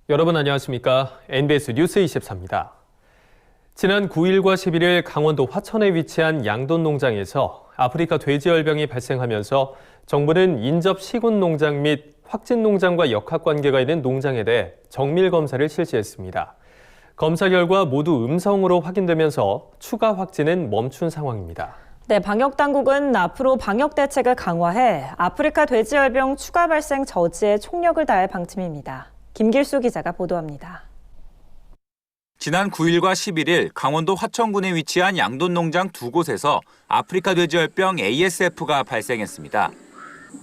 여러분 안녕하십니까? NBS 뉴스 24입니다. 지난 9일과 11일 강원도 화천에 위치한 양돈 농장에서 아프리카 돼지열병이 발생하면서 정부는 인접 시군 농장 및 확진 농장과 역학관계가 있는 농장에 대해 정밀 검사를 실시했습니다. 검사 결과 모두 음성으로 확인되면서 추가 확진은 멈춘 상황입니다. 네, 방역당국은 앞으로 방역 대책을 강화해 아프리카 돼지열병 추가 발생 저지에 총력을 다할 방침입니다. 김길수 기자가 보도합니다. 지난 9일과 11일 강원도 화천군에 위치한 양돈 농장 두 곳에서 아프리카 돼지열병 ASF가 발생했습니다.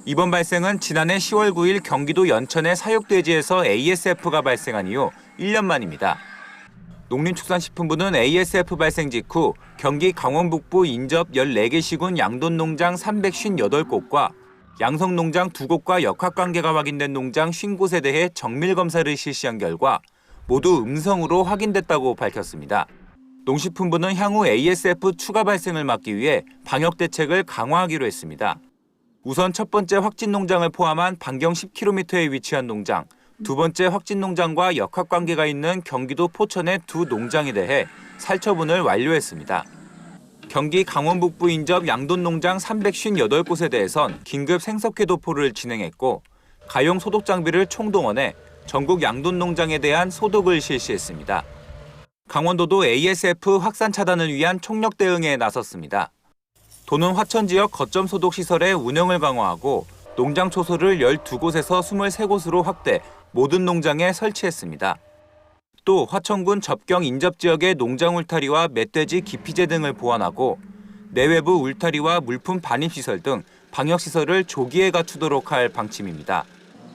이번 발생은 지난해 10월 9일 경기도 연천의 사육돼지에서 ASF가 발생한 이후 1년 만입니다. 농림축산식품부는 ASF 발생 직후 경기 강원북부 인접 14개 시군 양돈 농장 358곳과 양성 농장 2곳과 역학관계가 확인된 농장 50곳에 대해 정밀검사를 실시한 결과 모두 음성으로 확인됐다고 밝혔습니다. 농식품부는 향후 ASF 추가 발생을 막기 위해 방역 대책을 강화하기로 했습니다. 우선 첫 번째 확진 농장을 포함한 반경 10km에 위치한 농장, 두 번째 확진 농장과 역학관계가 있는 경기도 포천의 두 농장에 대해 살처분을 완료했습니다. 경기 강원북부 인접 양돈 농장 358곳에 대해선 긴급 생석회 도포를 진행했고 가용 소독 장비를 총동원해 전국 양돈 농장에 대한 소독을 실시했습니다. 강원도도 ASF 확산 차단을 위한 총력 대응에 나섰습니다. 도는 화천 지역 거점 소독 시설의 운영을 강화하고 농장 초소를 12곳에서 23곳으로 확대 모든 농장에 설치했습니다. 또 화천군 접경 인접 지역의 농장 울타리와 멧돼지 기피제 등을 보완하고 내외부 울타리와 물품 반입시설 등 방역시설을 조기에 갖추도록 할 방침입니다.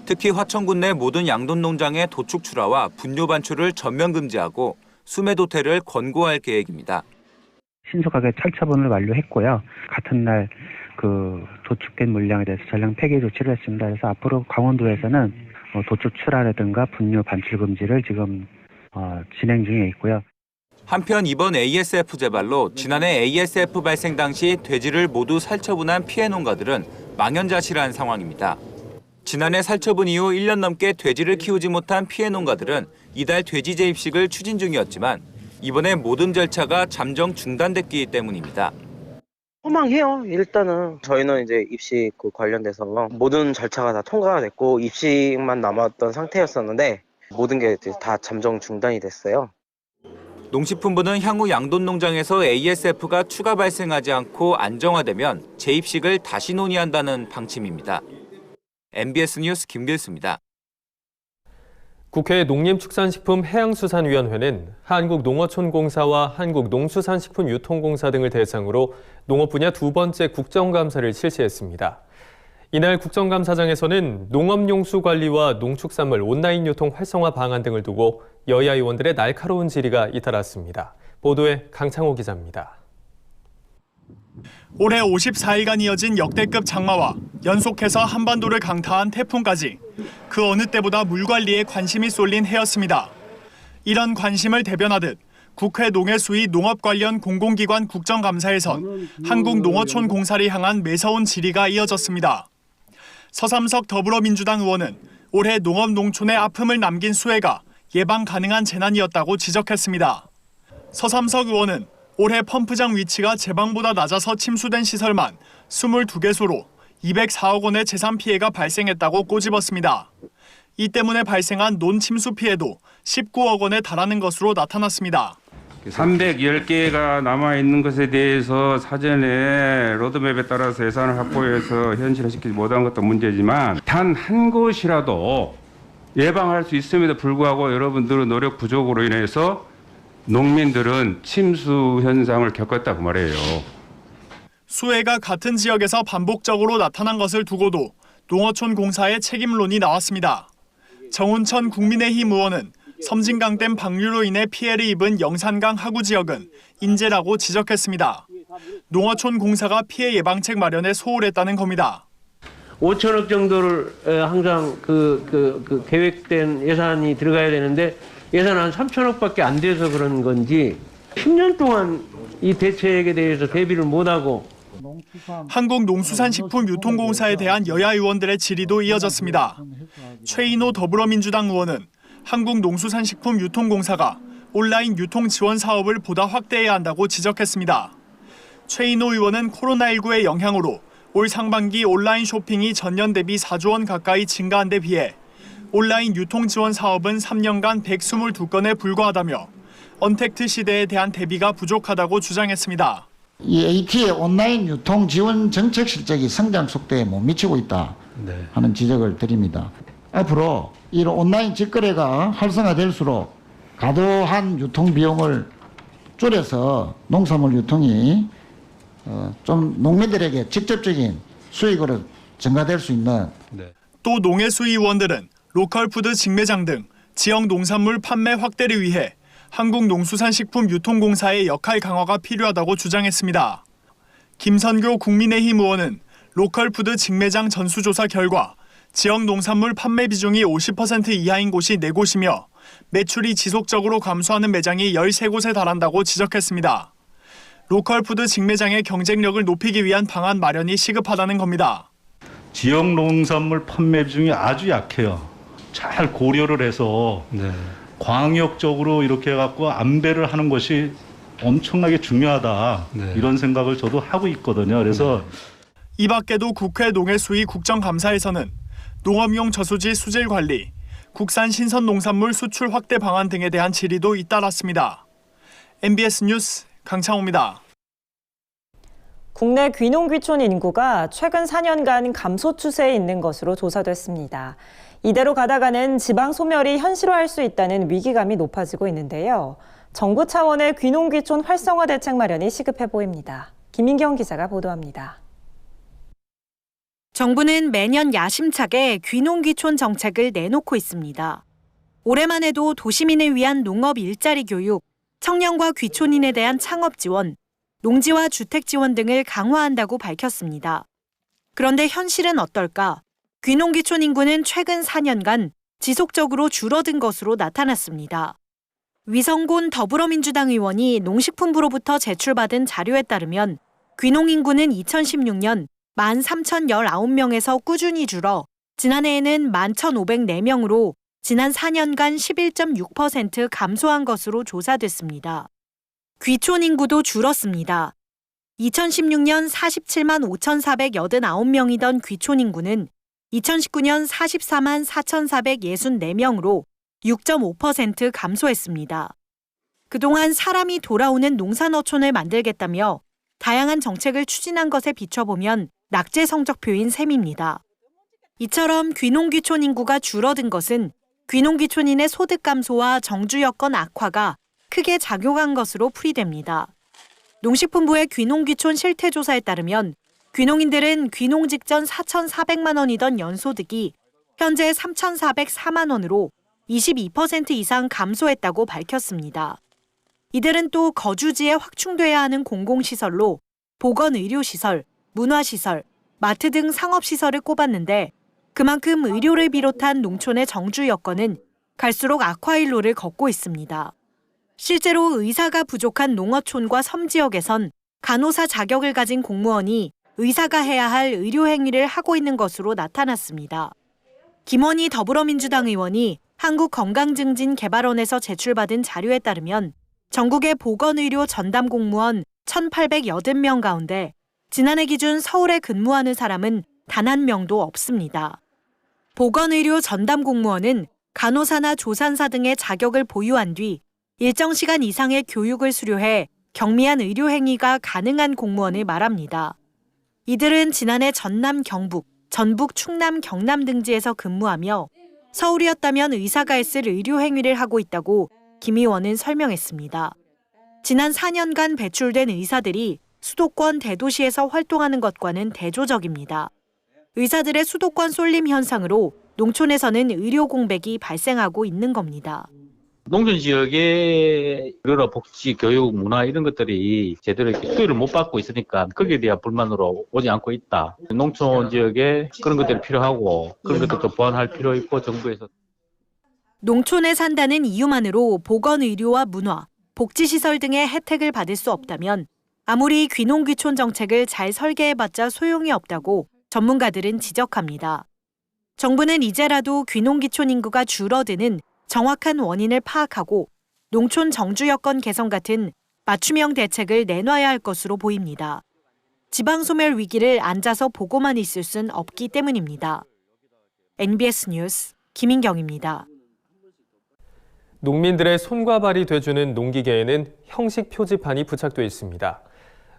특히 화천군 내 모든 양돈 농장의 도축 출하와 분뇨 반출을 전면 금지하고 수매 도태를 권고할 계획입니다. 신속하게 철처분을 완료했고요. 같은 날 도축된 물량에 대해서 전량 폐기 조치를 했습니다. 그래서 앞으로 강원도에서는 도축 출하라든가 분뇨 반출 금지를 지금 진행 중에 있고요. 한편 이번 ASF 재발로 지난해 ASF 발생 당시 돼지를 모두 살처분한 피해 농가들은 망연자실한 상황입니다. 지난해 살처분 이후 1년 넘게 돼지를 키우지 못한 피해 농가들은 이달 돼지 재입식을 추진 중이었지만 이번에 모든 절차가 잠정 중단됐기 때문입니다. 허망해요. 일단은 저희는 이제 입식 관련돼서 모든 절차가 다 통과가 됐고 입식만 남았던 상태였었는데 모든 게 다 잠정 중단이 됐어요. 농식품부는 향후 양돈 농장에서 ASF가 추가 발생하지 않고 안정화되면 재입식을 다시 논의한다는 방침입니다. MBS 뉴스 김길수입니다. 국회 농림축산식품해양수산위원회는 한국농어촌공사와 한국농수산식품유통공사 등을 대상으로 농업 분야 두 번째 국정감사를 실시했습니다. 이날 국정감사장에서는 농업용수 관리와 농축산물 온라인 유통 활성화 방안 등을 두고 여야 의원들의 날카로운 질의가 잇따랐습니다. 보도에 강창호 기자입니다. 올해 54일간 이어진 역대급 장마와 연속해서 한반도를 강타한 태풍까지 그 어느 때보다 물 관리에 관심이 쏠린 해였습니다. 이런 관심을 대변하듯 국회 농해수위 농업 관련 공공기관 국정감사에선 한국농어촌공사를 향한 매서운 질의가 이어졌습니다. 서삼석 더불어민주당 의원은 올해 농업 농촌의 아픔을 남긴 수해가 예방 가능한 재난이었다고 지적했습니다. 서삼석 의원은 올해 펌프장 위치가 제방보다 낮아서 침수된 시설만 22개소로 204억 원의 재산 피해가 발생했다고 꼬집었습니다. 이 때문에 발생한 논침수 피해도 19억 원에 달하는 것으로 나타났습니다. 310개가 남아있는 것에 대해서 사전에 로드맵에 따라서 예산을 확보해서 현실화시키지 못한 것도 문제지만 단 한 곳이라도 예방할 수 있음에도 불구하고 여러분들의 노력 부족으로 인해서 농민들은 침수 현상을 겪었다고 말해요. 수해가 같은 지역에서 반복적으로 나타난 것을 두고도 농어촌공사의 책임론이 나왔습니다. 정운천 국민의힘 의원은 섬진강댐 방류로 인해 피해를 입은 영산강 하구 지역은 인재라고 지적했습니다. 농어촌공사가 피해 예방책 마련에 소홀했다는 겁니다. 5천억 정도를 항상 계획된 예산이 들어가야 되는데 예산 한 3천억밖에 안 돼서 그런 건지 10년 동안 이 대책에 대해서 대비를 못하고 한국농수산식품유통공사에 대한 여야 의원들의 질의도 이어졌습니다. 최인호 더불어민주당 의원은 한국농수산식품유통공사가 온라인 유통 지원 사업을 보다 확대해야 한다고 지적했습니다. 최인호 의원은 코로나19의 영향으로 올 상반기 온라인 쇼핑이 전년 대비 4조 원 가까이 증가한 데 비해 온라인 유통 지원 사업은 3년간 122건에 불과하다며 언택트 시대에 대한 대비가 부족하다고 주장했습니다. 이 AT의 온라인 유통 지원 정책 실적이 성장 속도에 못 미치고 있다 하는 지적을 드립니다. 앞으로 이 온라인 직거래가 활성화될수록 과도한 유통 비용을 줄여서 농산물 유통이 좀 농민들에게 직접적인 수익으로 증가될 수 있는. 또 농해수위 의원들은 로컬푸드 직매장 등 지역 농산물 판매 확대를 위해 한국농수산식품유통공사의 역할 강화가 필요하다고 주장했습니다. 김선교 국민의힘 의원은 로컬푸드 직매장 전수조사 결과 지역 농산물 판매 비중이 50% 이하인 곳이 4곳이며 매출이 지속적으로 감소하는 매장이 13곳에 달한다고 지적했습니다. 로컬푸드 직매장의 경쟁력을 높이기 위한 방안 마련이 시급하다는 겁니다. 지역 농산물 판매 비중이 아주 약해요. 잘 고려를 해서 광역적으로 이렇게 해갖고 안배를 하는 것이 엄청나게 중요하다. 이런 생각을 저도 하고 있거든요. 그래서 이 밖에도 국회 농해수위 국정감사에서는 농업용 저수지 수질 관리, 국산 신선 농산물 수출 확대 방안 등에 대한 질의도 잇따랐습니다. MBS 뉴스 강창호입니다. 국내 귀농귀촌 인구가 최근 4년간 감소 추세에 있는 것으로 조사됐습니다. 이대로 가다가는 지방 소멸이 현실화할 수 있다는 위기감이 높아지고 있는데요. 정부 차원의 귀농귀촌 활성화 대책 마련이 시급해 보입니다. 김민경 기자가 보도합니다. 정부는 매년 야심차게 귀농귀촌 정책을 내놓고 있습니다. 올해만 해도 도시민을 위한 농업 일자리 교육, 청년과 귀촌인에 대한 창업 지원, 농지와 주택 지원 등을 강화한다고 밝혔습니다. 그런데 현실은 어떨까? 귀농귀촌 인구는 최근 4년간 지속적으로 줄어든 것으로 나타났습니다. 위성곤 더불어민주당 의원이 농식품부로부터 제출받은 자료에 따르면 귀농 인구는 2016년 13,019명에서 꾸준히 줄어 지난해에는 11,504명으로 지난 4년간 11.6% 감소한 것으로 조사됐습니다. 귀촌 인구도 줄었습니다. 2016년 47만 5,489명이던 귀촌 인구는 2019년 44만 4,464명으로 6.5% 감소했습니다. 그동안 사람이 돌아오는 농산어촌을 만들겠다며 다양한 정책을 추진한 것에 비춰보면 낙제 성적표인 셈입니다. 이처럼 귀농귀촌 인구가 줄어든 것은 귀농귀촌인의 소득 감소와 정주 여건 악화가 크게 작용한 것으로 풀이됩니다. 농식품부의 귀농귀촌 실태조사에 따르면 귀농인들은 귀농 직전 4,400만 원이던 연소득이 현재 3,404만 원으로 22% 이상 감소했다고 밝혔습니다. 이들은 또 거주지에 확충돼야 하는 공공시설로 보건의료시설, 문화시설, 마트 등 상업시설을 꼽았는데 그만큼 의료를 비롯한 농촌의 정주 여건은 갈수록 악화일로를 걷고 있습니다. 실제로 의사가 부족한 농어촌과 섬지역에선 간호사 자격을 가진 공무원이 의사가 해야 할 의료 행위를 하고 있는 것으로 나타났습니다. 김원희 더불어민주당 의원이 한국건강증진개발원에서 제출받은 자료에 따르면 전국의 보건의료 전담 공무원 1,880명 가운데 지난해 기준 서울에 근무하는 사람은 단 한 명도 없습니다. 보건의료 전담 공무원은 간호사나 조산사 등의 자격을 보유한 뒤 일정 시간 이상의 교육을 수료해 경미한 의료 행위가 가능한 공무원을 말합니다. 이들은 지난해 전남, 경북, 전북, 충남, 경남 등지에서 근무하며 서울이었다면 의사가 했을 의료 행위를 하고 있다고 김 의원은 설명했습니다. 지난 4년간 배출된 의사들이 수도권 대도시에서 활동하는 것과는 대조적입니다. 의사들의 수도권 쏠림 현상으로 농촌에서는 의료 공백이 발생하고 있는 겁니다. 농촌 지역의 여러 복지, 교육, 문화 이런 것들이 제대로 이렇게 수혜를 못 받고 있으니까 거기에 대한 불만으로 오지 않고 있다. 농촌 지역에 그런 것들이 필요하고 그런 것들도 보완할 필요 있고 정부에서. 농촌에 산다는 이유만으로 보건의료와 문화, 복지시설 등의 혜택을 받을 수 없다면 아무리 귀농귀촌 정책을 잘 설계해봤자 소용이 없다고 전문가들은 지적합니다. 정부는 이제라도 귀농귀촌 인구가 줄어드는 정확한 원인을 파악하고 농촌 정주 여건 개선 같은 맞춤형 대책을 내놔야 할 것으로 보입니다. 지방소멸 위기를 앉아서 보고만 있을 순 없기 때문입니다. NBS 뉴스 김인경입니다. 농민들의 손과 발이 돼주는 농기계에는 형식 표지판이 부착돼 있습니다.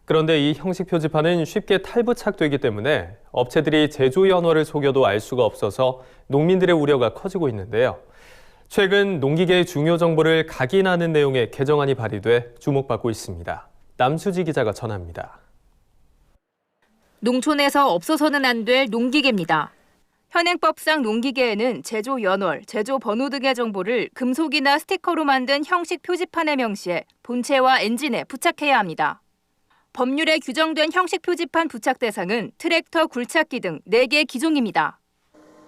그런데 이 형식 표지판은 쉽게 탈부착되기 때문에 업체들이 제조 연월을 속여도 알 수가 없어서 농민들의 우려가 커지고 있는데요. 최근 농기계의 중요 정보를 각인하는 내용의 개정안이 발의돼 주목받고 있습니다. 남수지 기자가 전합니다. 농촌에서 없어서는 안 될 농기계입니다. 현행법상 농기계에는 제조 연월, 제조 번호 등의 정보를 금속이나 스티커로 만든 형식 표지판에 명시해 본체와 엔진에 부착해야 합니다. 법률에 규정된 형식 표지판 부착 대상은 트랙터, 굴착기 등 4개 기종입니다.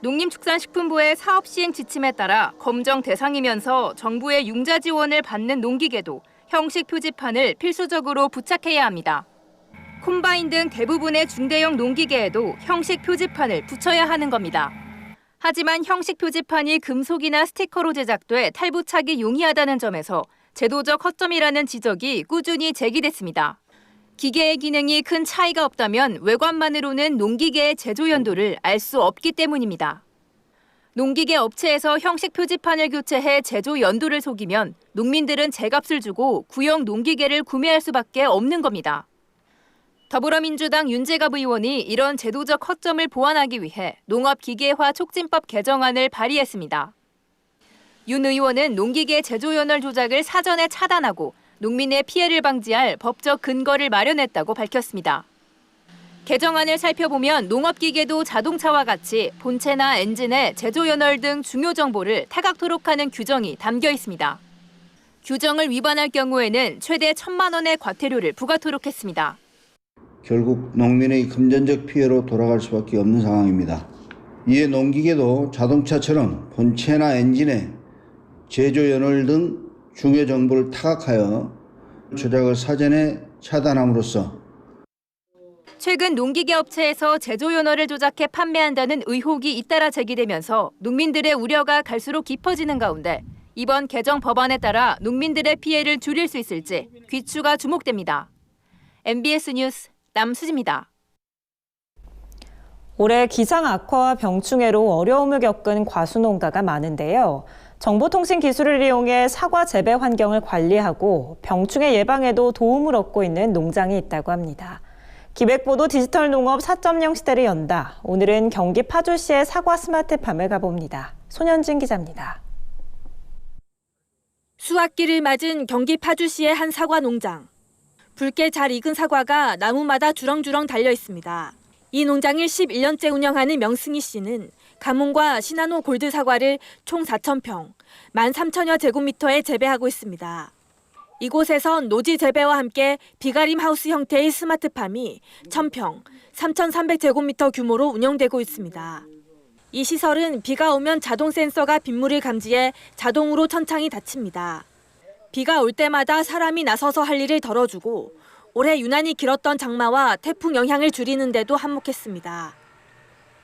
농림축산식품부의 사업 시행 지침에 따라 검정 대상이면서 정부의 융자 지원을 받는 농기계도 형식 표지판을 필수적으로 부착해야 합니다. 콤바인 등 대부분의 중대형 농기계에도 형식 표지판을 붙여야 하는 겁니다. 하지만 형식 표지판이 금속이나 스티커로 제작돼 탈부착이 용이하다는 점에서 제도적 허점이라는 지적이 꾸준히 제기됐습니다. 기계의 기능이 큰 차이가 없다면 외관만으로는 농기계의 제조 연도를 알 수 없기 때문입니다. 농기계 업체에서 형식 표지판을 교체해 제조 연도를 속이면 농민들은 제값을 주고 구형 농기계를 구매할 수밖에 없는 겁니다. 더불어민주당 윤재갑 의원이 이런 제도적 허점을 보완하기 위해 농업기계화 촉진법 개정안을 발의했습니다. 윤 의원은 농기계 제조 연월 조작을 사전에 차단하고 농민의 피해를 방지할 법적 근거를 마련했다고 밝혔습니다. 개정안을 살펴보면 농업기계도 자동차와 같이 본체나 엔진의 제조 연월 등 중요 정보를 타각토록 하는 규정이 담겨 있습니다. 규정을 위반할 경우에는 최대 1,000만 원의 과태료를 부과토록 했습니다. 결국 농민의 금전적 피해로 돌아갈 수밖에 없는 상황입니다. 이에 농기계도 자동차처럼 본체나 엔진의 제조 연월 등 중요 정보를 타각하여 조작을 사전에 차단함으로써 최근 농기계 업체에서 제조 연월을 조작해 판매한다는 의혹이 잇따라 제기되면서 농민들의 우려가 갈수록 깊어지는 가운데 이번 개정 법안에 따라 농민들의 피해를 줄일 수 있을지 귀추가 주목됩니다. MBS 뉴스 남수지입니다. 올해 기상 악화와 병충해로 어려움을 겪은 과수농가가 많은데요. 정보통신 기술을 이용해 사과 재배 환경을 관리하고 병충해 예방에도 도움을 얻고 있는 농장이 있다고 합니다. 기획보도 디지털 농업 4.0 시대를 연다. 오늘은 경기 파주시의 사과 스마트팜을 가봅니다. 손현진 기자입니다. 수확기를 맞은 경기 파주시의 한 사과 농장. 붉게 잘 익은 사과가 나무마다 주렁주렁 달려 있습니다. 이 농장을 11년째 운영하는 명승희 씨는 가뭄과 시나노 골드 사과를 총 4,000평, 13,000여 제곱미터에 재배하고 있습니다. 이곳에선 노지 재배와 함께 비가림 하우스 형태의 스마트팜이 1,000평, 3,300제곱미터 규모로 운영되고 있습니다. 이 시설은 비가 오면 자동 센서가 빗물을 감지해 자동으로 천창이 닫힙니다. 비가 올 때마다 사람이 나서서 할 일을 덜어주고 올해 유난히 길었던 장마와 태풍 영향을 줄이는 데도 한몫했습니다.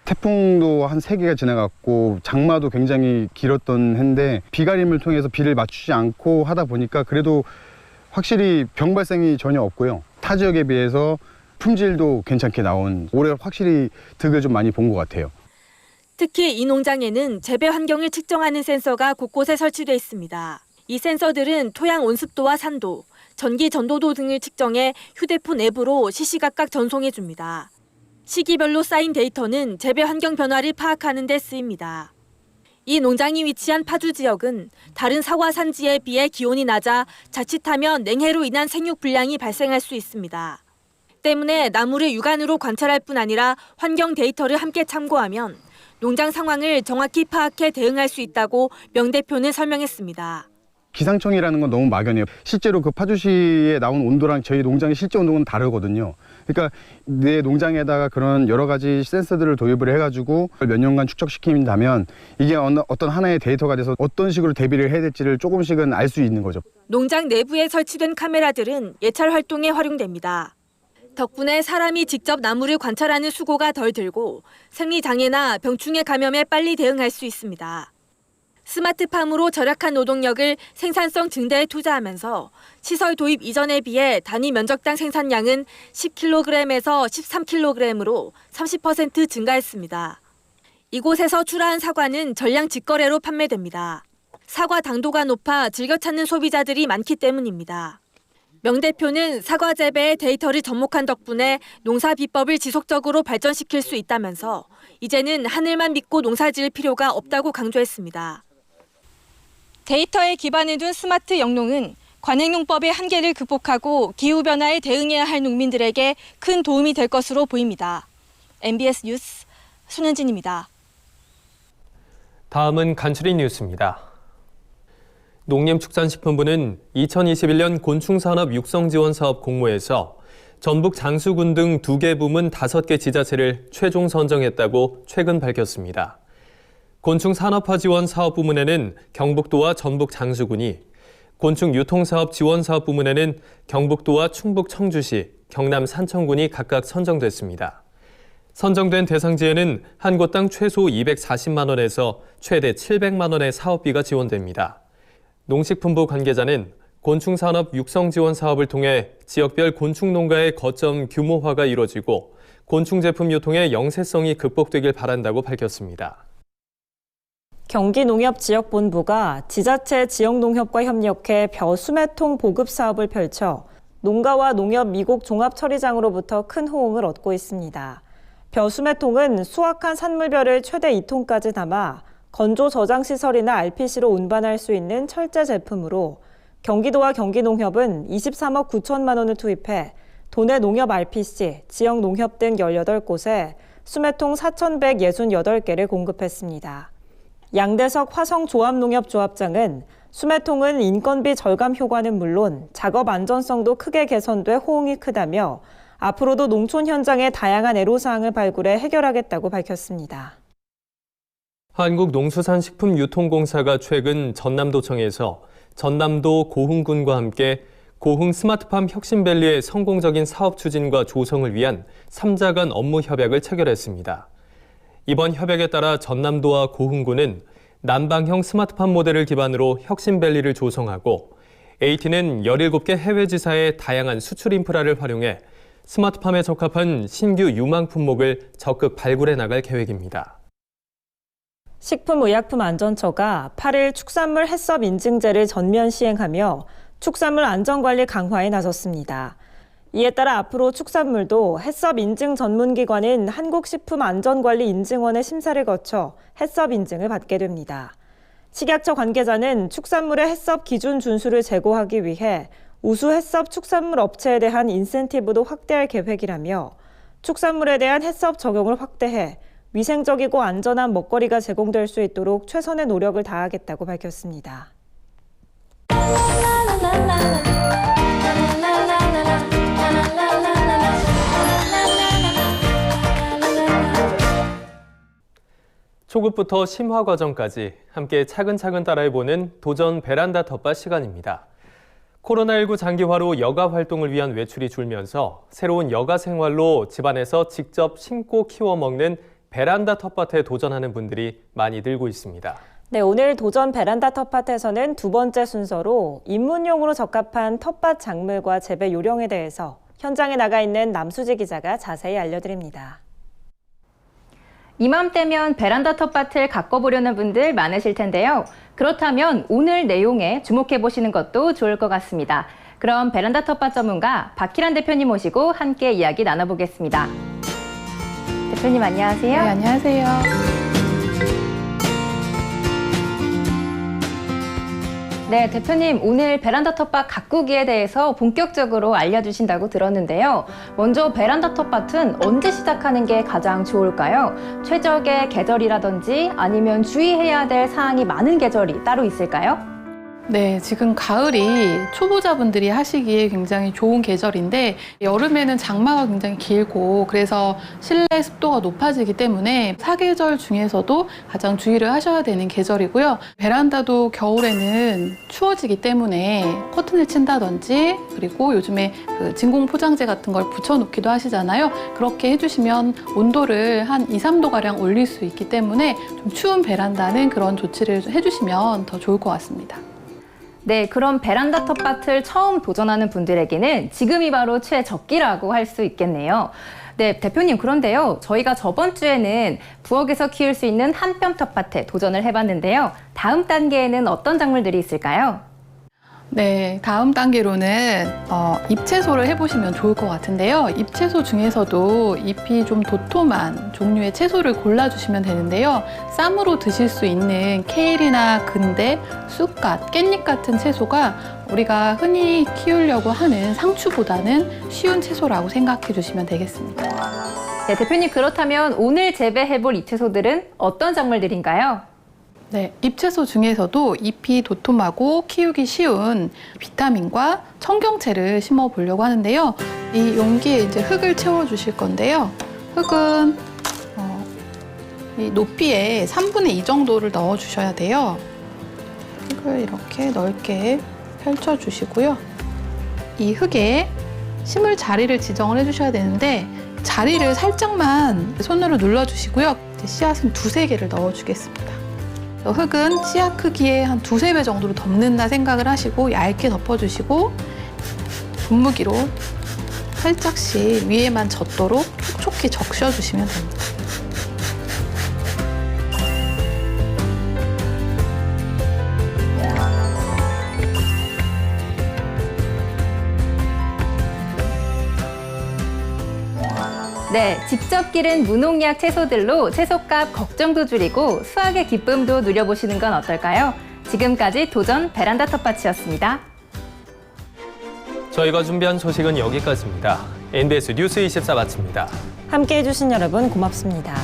태풍도 한 3개가 지나갔고 장마도 굉장히 길었던 해인데 비가림을 통해서 비를 맞추지 않고 하다 보니까 그래도 확실히 병 발생이 전혀 없고요. 타 지역에 비해서 품질도 괜찮게 나온 올해 확실히 득을 좀 많이 본 것 같아요. 특히 이 농장에는 재배 환경을 측정하는 센서가 곳곳에 설치돼 있습니다. 이 센서들은 토양 온습도와 산도, 전기 전도도 등을 측정해 휴대폰 앱으로 시시각각 전송해 줍니다. 시기별로 쌓인 데이터는 재배 환경 변화를 파악하는 데 쓰입니다. 이 농장이 위치한 파주 지역은 다른 사과 산지에 비해 기온이 낮아 자칫하면 냉해로 인한 생육 불량이 발생할 수 있습니다. 때문에 나무를 육안으로 관찰할 뿐 아니라 환경 데이터를 함께 참고하면 농장 상황을 정확히 파악해 대응할 수 있다고 명 대표는 설명했습니다. 기상청이라는 건 너무 막연해요. 실제로 그 파주시에 나온 온도랑 저희 농장의 실제 온도는 다르거든요. 그러니까 내 농장에다가 그런 여러 가지 센서들을 도입을 해가지고 몇 년간 축적시킨다면 이게 어떤 하나의 데이터가 돼서 어떤 식으로 대비를 해야 될지를 조금씩은 알 수 있는 거죠. 농장 내부에 설치된 카메라들은 예찰 활동에 활용됩니다. 덕분에 사람이 직접 나무를 관찰하는 수고가 덜 들고 생리장애나 병충해 감염에 빨리 대응할 수 있습니다. 스마트팜으로 절약한 노동력을 생산성 증대에 투자하면서 시설 도입 이전에 비해 단위 면적당 생산량은 10kg에서 13kg으로 30% 증가했습니다. 이곳에서 출하한 사과는 전량 직거래로 판매됩니다. 사과 당도가 높아 즐겨 찾는 소비자들이 많기 때문입니다. 명 대표는 사과 재배에 데이터를 접목한 덕분에 농사 비법을 지속적으로 발전시킬 수 있다면서 이제는 하늘만 믿고 농사 지을 필요가 없다고 강조했습니다. 데이터에 기반을 둔 스마트 영농은 관행농법의 한계를 극복하고 기후변화에 대응해야 할 농민들에게 큰 도움이 될 것으로 보입니다. MBS 뉴스 손현진입니다. 다음은 간추린 뉴스입니다. 농림축산식품부는 2021년 곤충산업 육성지원사업 공모에서 전북 장수군 등 2개 부문 5개 지자체를 최종 선정했다고 최근 밝혔습니다. 곤충산업화 지원 사업 부문에는 경북도와 전북 장수군이, 곤충유통사업 지원 사업 부문에는 경북도와 충북 청주시, 경남 산청군이 각각 선정됐습니다. 선정된 대상지에는 한 곳당 최소 240만 원에서 최대 700만 원의 사업비가 지원됩니다. 농식품부 관계자는 곤충산업 육성 지원 사업을 통해 지역별 곤충 농가의 거점 규모화가 이루어지고 곤충 제품 유통의 영세성이 극복되길 바란다고 밝혔습니다. 경기농협지역본부가 지자체 지역농협과 협력해 벼수매통 보급 사업을 펼쳐 농가와 농협 미국 종합처리장으로부터 큰 호응을 얻고 있습니다. 벼수매통은 수확한 산물벼를 최대 2톤까지 담아 건조 저장 시설이나 RPC로 운반할 수 있는 철제 제품으로 경기도와 경기농협은 23억 9천만 원을 투입해 도내 농협 RPC, 지역 농협 등 18곳에 수매통 4,168개를 공급했습니다. 양대석 화성조합농협조합장은 수매통은 인건비 절감 효과는 물론 작업 안전성도 크게 개선돼 호응이 크다며 앞으로도 농촌 현장의 다양한 애로사항을 발굴해 해결하겠다고 밝혔습니다. 한국농수산식품유통공사가 최근 전남도청에서 전남도 고흥군과 함께 고흥 스마트팜 혁신밸리의 성공적인 사업 추진과 조성을 위한 3자 간 업무 협약을 체결했습니다. 이번 협약에 따라 전남도와 고흥군은 난방형 스마트팜 모델을 기반으로 혁신밸리를 조성하고 AT는 17개 해외 지사의 다양한 수출 인프라를 활용해 스마트팜에 적합한 신규 유망 품목을 적극 발굴해 나갈 계획입니다. 식품의약품안전처가 8일 축산물 해썹 인증제를 전면 시행하며 축산물 안전관리 강화에 나섰습니다. 이에 따라 앞으로 축산물도 해썹 인증 전문기관인 한국식품안전관리인증원의 심사를 거쳐 해썹 인증을 받게 됩니다. 식약처 관계자는 축산물의 해썹 기준 준수를 제고하기 위해 우수 해썹 축산물 업체에 대한 인센티브도 확대할 계획이라며 축산물에 대한 해썹 적용을 확대해 위생적이고 안전한 먹거리가 제공될 수 있도록 최선의 노력을 다하겠다고 밝혔습니다. 초급부터 심화 과정까지 함께 차근차근 따라해보는 도전 베란다 텃밭 시간입니다. 코로나19 장기화로 여가 활동을 위한 외출이 줄면서 새로운 여가 생활로 집안에서 직접 심고 키워 먹는 베란다 텃밭에 도전하는 분들이 많이 늘고 있습니다. 네, 오늘 도전 베란다 텃밭에서는 두 번째 순서로 입문용으로 적합한 텃밭 작물과 재배 요령에 대해서 현장에 나가 있는 남수지 기자가 자세히 알려드립니다. 이맘때면 베란다 텃밭을 가꿔보려는 분들 많으실 텐데요. 그렇다면 오늘 내용에 주목해보시는 것도 좋을 것 같습니다. 그럼 베란다 텃밭 전문가 박희란 대표님 모시고 함께 이야기 나눠보겠습니다. 대표님 안녕하세요. 네, 안녕하세요. 네, 대표님 오늘 베란다 텃밭 가꾸기에 대해서 본격적으로 알려주신다고 들었는데요. 먼저 베란다 텃밭은 언제 시작하는 게 가장 좋을까요? 최적의 계절이라든지 아니면 주의해야 될 사항이 많은 계절이 따로 있을까요? 네, 지금 가을이 초보자분들이 하시기에 굉장히 좋은 계절인데 여름에는 장마가 굉장히 길고 그래서 실내 습도가 높아지기 때문에 사계절 중에서도 가장 주의를 하셔야 되는 계절이고요. 베란다도 겨울에는 추워지기 때문에 커튼을 친다든지 그리고 요즘에 그 진공 포장재 같은 걸 붙여놓기도 하시잖아요. 그렇게 해주시면 온도를 한 2, 3도가량 올릴 수 있기 때문에 좀 추운 베란다는 그런 조치를 해주시면 더 좋을 것 같습니다. 네, 그럼 베란다 텃밭을 처음 도전하는 분들에게는 지금이 바로 최적기라고 할 수 있겠네요. 네, 대표님, 그런데요. 저희가 저번 주에는 부엌에서 키울 수 있는 한뼘 텃밭에 도전을 해봤는데요. 다음 단계에는 어떤 작물들이 있을까요? 네, 다음 단계로는 잎채소를 해보시면 좋을 것 같은데요. 잎채소 중에서도 잎이 좀 도톰한 종류의 채소를 골라주시면 되는데요. 쌈으로 드실 수 있는 케일이나 근대, 쑥갓, 깻잎 같은 채소가 우리가 흔히 키우려고 하는 상추보다는 쉬운 채소라고 생각해 주시면 되겠습니다. 네, 대표님, 그렇다면 오늘 재배해볼 잎채소들은 어떤 작물들인가요? 네, 잎채소 중에서도 잎이 도톰하고 키우기 쉬운 비타민과 청경채를 심어 보려고 하는데요. 이 용기에 이제 흙을 채워 주실 건데요. 흙은 이 높이에 3분의 2 정도를 넣어 주셔야 돼요. 흙을 이렇게 넓게 펼쳐 주시고요. 이 흙에 심을 자리를 지정을 해 주셔야 되는데 자리를 살짝만 손으로 눌러 주시고요. 이제 씨앗은 2-3개를 넣어 주겠습니다. 흙은 씨앗 크기의 한 2-3배 정도로 덮는다 생각을 하시고 얇게 덮어주시고 분무기로 살짝씩 위에만 젖도록 촉촉히 적셔주시면 됩니다. 네, 직접 기른 무농약 채소들로 채소값 걱정도 줄이고 수확의 기쁨도 누려보시는 건 어떨까요? 지금까지 도전 베란다 텃밭이었습니다. 저희가 준비한 소식은 여기까지입니다. NBS 뉴스 24 마칩니다. 함께해 주신 여러분 고맙습니다.